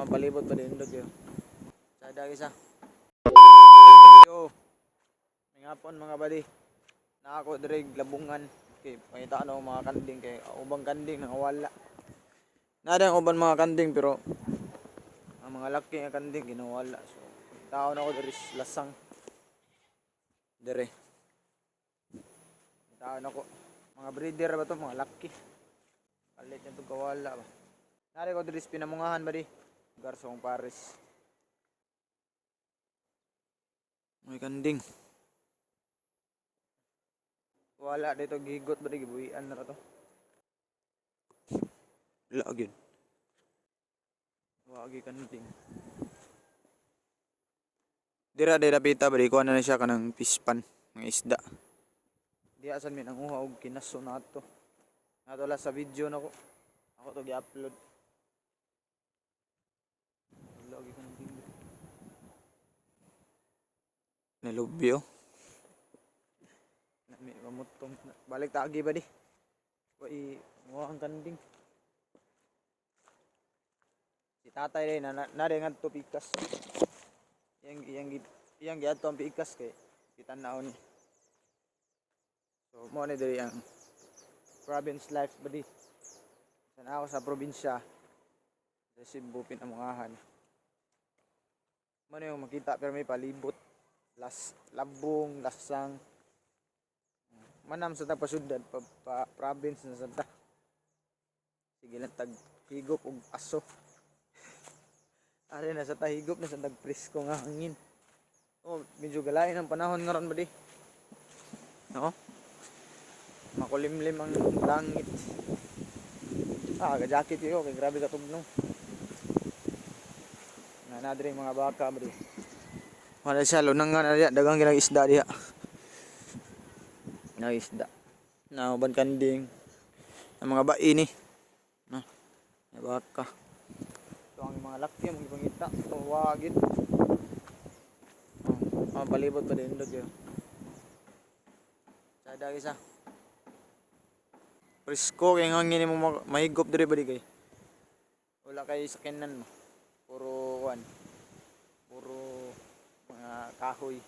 Palibot ba din yun? Sada isa. Yo. May hapon mga bali. Na ako direg labungan. Okay, pangitaan ako mga kanding kay ubang kanding nakawala. Nada ang uban mga kanding pero ang mga laki nga kanding ginawala. So, taon ako diri lasang. Dire. Taon ako. Mga breeder ba to, mga laki. Palit na to kawala ba. Nari ko diri pinamungahan ba di? Garsong Paris. May kanding. Wala dito gigot ba di gibuhian na to. Wala gyud. Wagi kanding. Dira pita ba di ko na siya kanang pispan ng isda. Di asan mi nanguha og kinaso nato. Nato la sa video nako. Ako to gi-upload. Wala gyud kanding. Nalubyo. Nami mamutong balik tagi ba di? Wai mo ang kanding. Si tatay rin na rin nga pikas. Yang giadto ang pikas kay kitanaw ni. So mo ni diri ang province life ba di? Sana ako sa probinsya sa Cebu pinamungahan. Mano yung makita pero may palibot. Labong, lasang. Manam sa tapasudad pa province na sa sige lang tag higop og aso. Ari na sa tahigop na sa nagpresko nga hangin. Oh, medyo galain ang panahon ngaron ba di? No? Makulimlim ang langit. Ga-jacket yo kay grabe ka tugnaw. Na diri mga baka ba di? Wala siya lunang nga na diya, dagang gilang isda diya. Na isda. Na uban kanding. Ang mga bai ni. Na. Baka. Ang mga laki ang pangita ito wagit palibot ba din yun sada isa presko kaya hangin mo mahigop diri ba di kay wala kay sakinan mo puro mga kahoy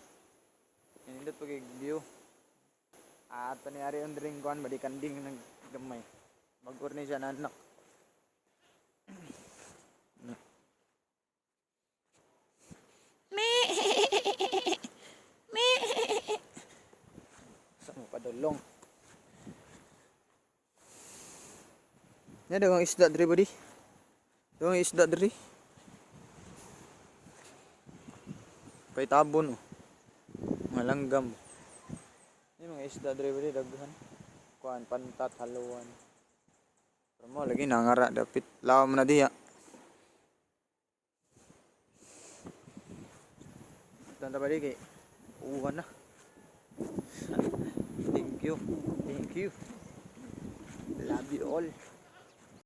nindot pag view at pangyari yung drink kuhan ba di kanding ng gamay mag-or ni siya nanak. Padulong. Nya dagang isda diri ba di? Dagang isda diri. Kay tabon oh. Mga langgam. Ni mga isda diri ba di daghan. Kuan pantat haluan. Pero mo lagi nangara dapit lawa man na diha. Tanda ba di kay uwan na. Thank you. Love you all.